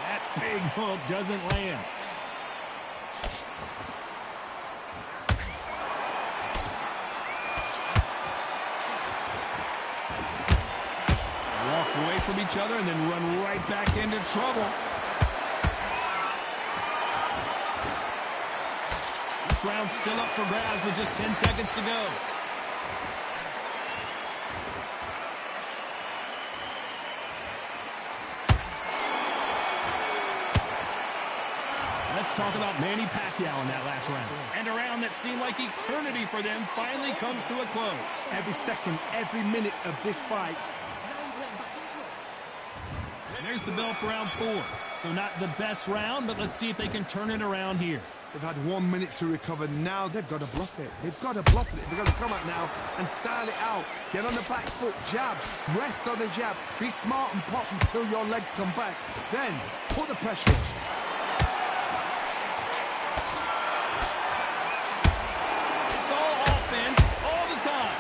That big hook doesn't land. Walk away from each other and then run right back into trouble. This round's still up for grabs with just 10 seconds to go. Let's talk about Manny Pacquiao in that last round. And a round that seemed like eternity for them finally comes to a close. Every second, every minute of this fight. There's the bell for round 4. So not the best round, but let's see if they can turn it around here. They've had 1 minute to recover. Now they've got to bluff it. They've got to bluff it. They've got to come out now and style it out. Get on the back foot, jab, rest on the jab. Be smart and pop until your legs come back. Then put the pressure on. It's all offense all the time.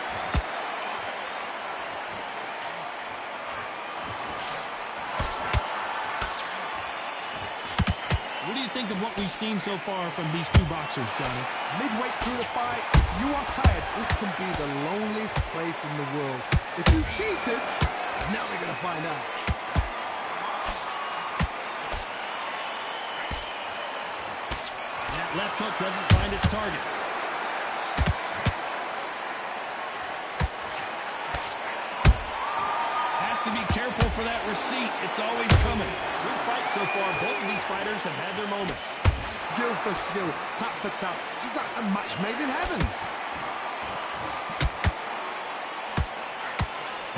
what we've seen so far from these two boxers, Johnny. Midway through the fight, you are tired. This can be the loneliest place in the world. If you cheated, now we're going to find out. That left hook doesn't find its target. Has to be careful for that receipt. It's always coming. Good fight so far. Both of these fighters have had their moments. Skill for skill, tap for tap. She's like a match made in heaven.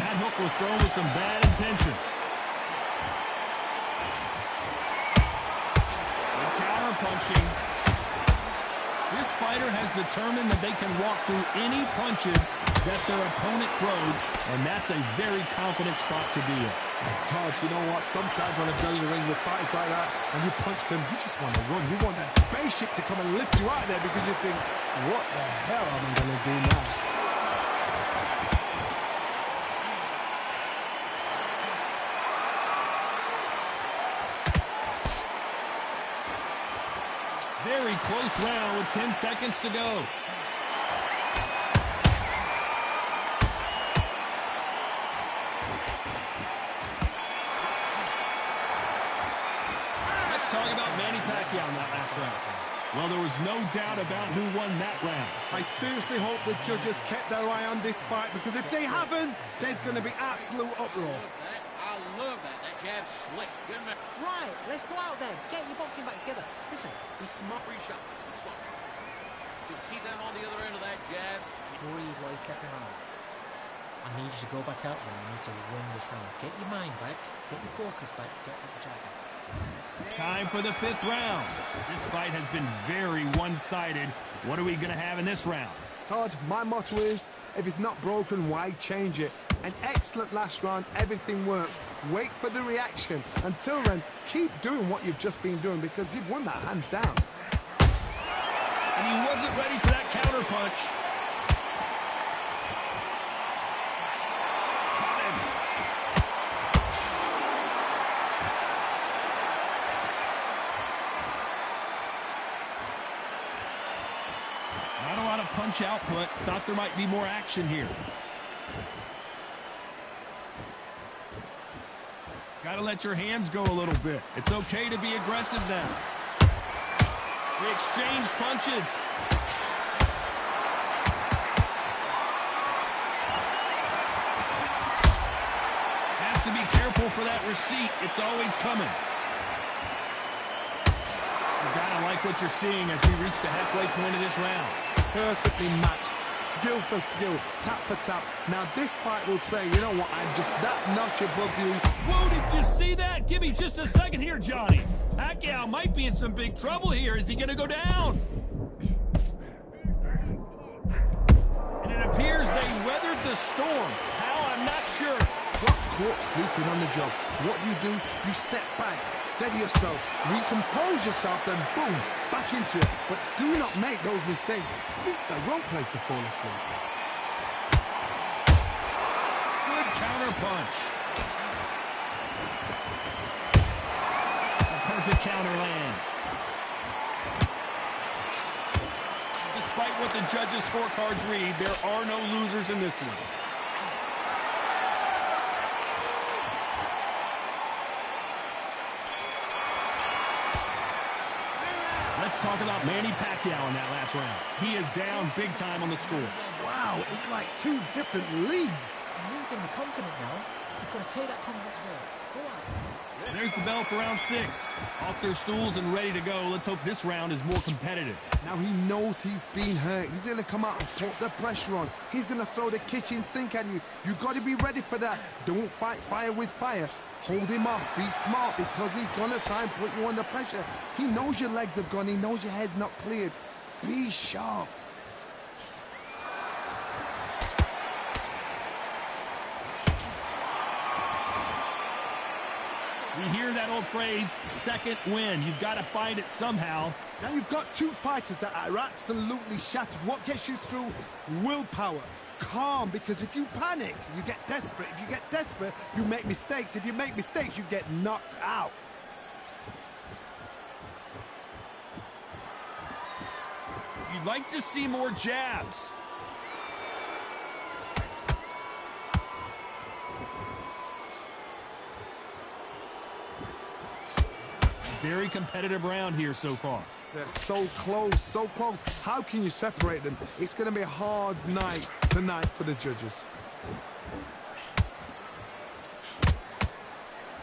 That hook was thrown with some bad intentions. Good counter punching. This fighter has determined that they can walk through any punches that their opponent throws, and that's a very confident spot to be in. Todd, you know what? Sometimes when I've done in the ring with fights like that, and you punch them, you just want to run. You want that spaceship to come and lift you out of there because you think, what the hell am I going to do now? Very close round with 10 seconds to go. Let's talk about Manny Pacquiao in that last round. Well, there was no doubt about who won that round. I seriously hope the judges kept their eye on this fight, because if they haven't, there's going to be absolute uproar. I love that. That jab's slick. Good man. Right, let's go out there. Get your boxing back together. Listen, be smart. Free shots. Smart. Just keep them on the other end of that jab. Breathe while you're stepping around. I need you to go back out there. I need to win this round. Get your mind back. Get your focus back. Get the jab back. Time for the 5th round. This fight has been very one-sided. What are we going to have in this round? Todd, my motto is, if it's not broken, why change it? An excellent last round, everything works. Wait for the reaction. Until then, keep doing what you've just been doing, because you've won that hands down. And he wasn't ready for that counter punch. Not a lot of punch output. Thought there might be more action here. Got to let your hands go a little bit. It's okay to be aggressive now. They exchange punches. Has to be careful for that receipt. It's always coming. You gotta like what you're seeing as we reach the halfway point of this round. Perfectly matched. Skill for skill, tap for tap. Now this fight will say, you know what, I'm just that notch above you. Whoa, did you see that? Give me just a second here, Johnny. Pacquiao might be in some big trouble here. Is he going to go down? And it appears they weathered the storm. How? I'm not sure. Got caught sleeping on the job. What do? You step back, steady yourself, recompose yourself, then boom, back into it. But do not make those mistakes. This is the wrong place to fall asleep. Good counter punch. A perfect counter lands. Despite what the judges' scorecards read, there are no losers in this one. Let's talk about Manny Pacquiao in that last round. He is down big time on the scores. Wow, it's like two different leagues. You're getting confident now. You've got to take that confidence away. Go on. There's the bell for round 6. Off their stools and ready to go. Let's hope this round is more competitive. Now he knows he's been hurt. He's going to come out and put the pressure on. He's going to throw the kitchen sink at you. You've got to be ready for that. Don't fight fire with fire. Hold him off. Be smart, because he's going to try and put you under pressure. He knows your legs have gone. He knows your head's not cleared. Be sharp. We hear that old phrase, second win. You've got to find it somehow. Now you've got two fighters that are absolutely shattered. What gets you through? Willpower. Calm, because if you panic, you get desperate. If you get desperate, you make mistakes. If you make mistakes, you get knocked out. You'd like to see more jabs. Very competitive round here so far. They're so close, so close. How can you separate them? It's going to be a hard night tonight for the judges.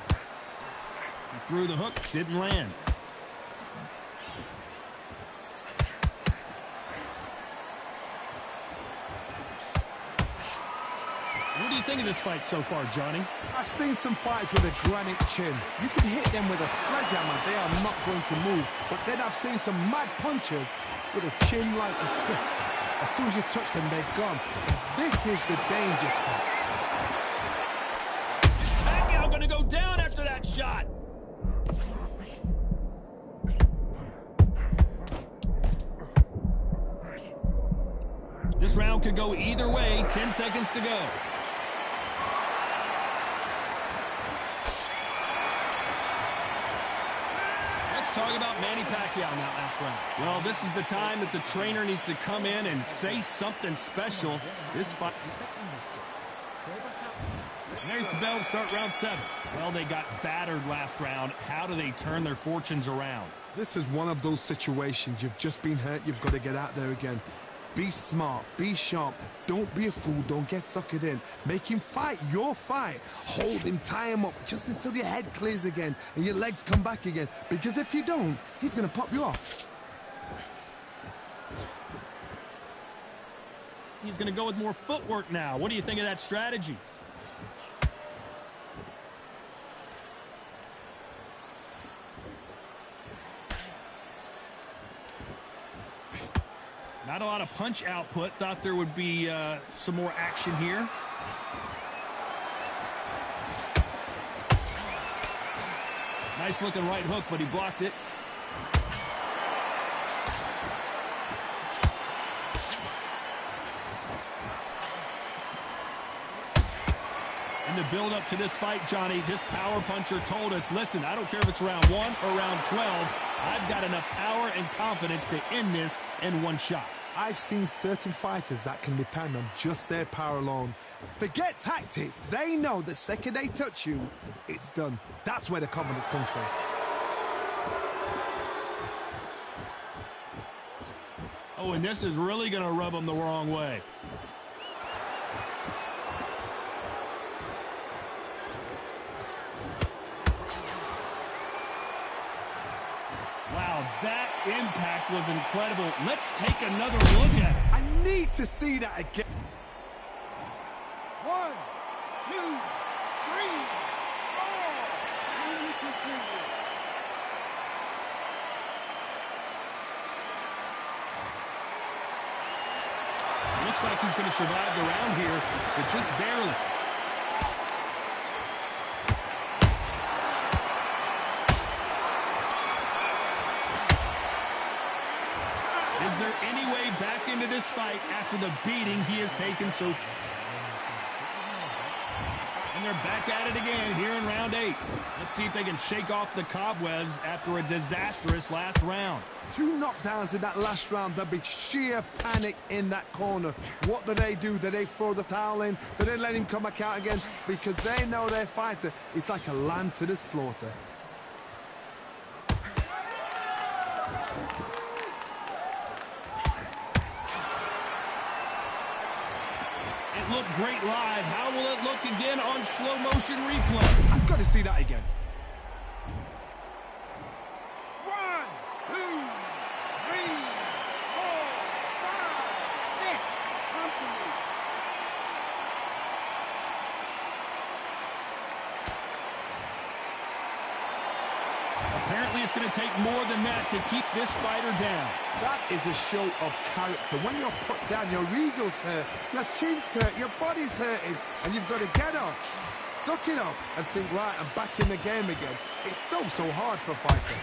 He threw the hook, didn't land. What do you think of this fight so far, Johnny? I've seen some fights with a granite chin. You can hit them with a sledgehammer, they are not going to move. But then I've seen some mad punchers with a chin like a crisp. As soon as you touch them, they're gone. This is the danger spot. Is Pacquiao going to go down after that shot? This round could go either way. 10 seconds to go. Talk about Manny Pacquiao in that last round. Well, this is the time that the trainer needs to come in and say something special. This fight. There's the bell to start round 7. Well, they got battered last round. How do they turn their fortunes around? This is one of those situations. You've just been hurt. You've got to get out there again. Be smart, be sharp, don't be a fool, don't get suckered in. Make him fight your fight. Hold him, tie him up, just until your head clears again and your legs come back again. Because if you don't, he's going to pop you off. He's going to go with more footwork now. What do you think of that strategy? Not a lot of punch output. Thought there would be some more action here. Nice looking right hook, but he blocked it. In the build up to this fight, Johnny, this power puncher told us, listen, I don't care if it's round 1 or round 12. I've got enough power and confidence to end this in one shot. I've seen certain fighters that can depend on just their power alone. Forget tactics. They know the second they touch you, it's done. That's where the confidence comes from. Oh, and this is really going to rub them the wrong way. Wow, that impact was incredible. Let's take another look at it. I need to see that again. 1, 2, 3, 4. And we continue. Looks like he's going to survive the round here, but just barely. Is there any way back into this fight after the beating he has taken so far? And they're back at it again here in round 8. Let's see if they can shake off the cobwebs after a disastrous last round. 2 knockdowns in that last round. There'll be sheer panic in that corner. What do? Do they throw the towel in? Do they let him come back out again? Because they know their fighter is like a lamb to the slaughter. It looked great live. How will it look again on slow motion replay? I've got to see that again. 1, 2, 3, 4, 5, 6. Come to me. Apparently it's going to take more than that to keep this fighter down. That is a show of character. When you're put down, your ego's hurt, your chin's hurt, your body's hurting, and you've got to get up, suck it up, and think, right, I'm back in the game again. It's so hard for a fighter.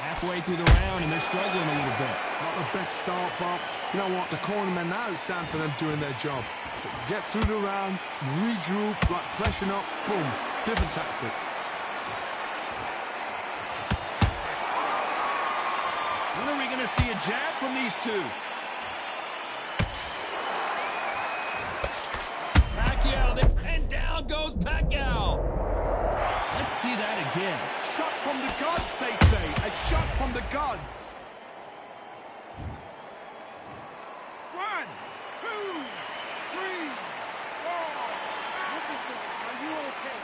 Halfway through the round, and they're struggling a little bit. Not the best start, but you know what? The cornermen now, it's time for them doing their job. Get through the round, regroup, like freshen up, boom, different tactics. When are we going to see a jab from these two? Pacquiao, and down goes Pacquiao. Let's see that again. Shot from the gods, they say. A shot from the gods. 1, 2, 3, 4. Listen to me. Are you okay?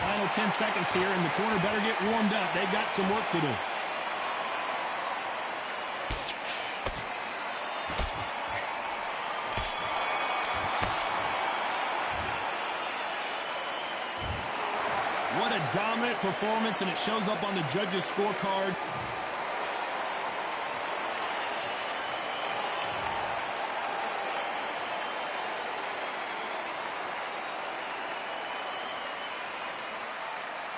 Final 10 seconds here, and the corner better get warmed up. They've got some work to do. What a dominant performance, and it shows up on the judges' scorecard.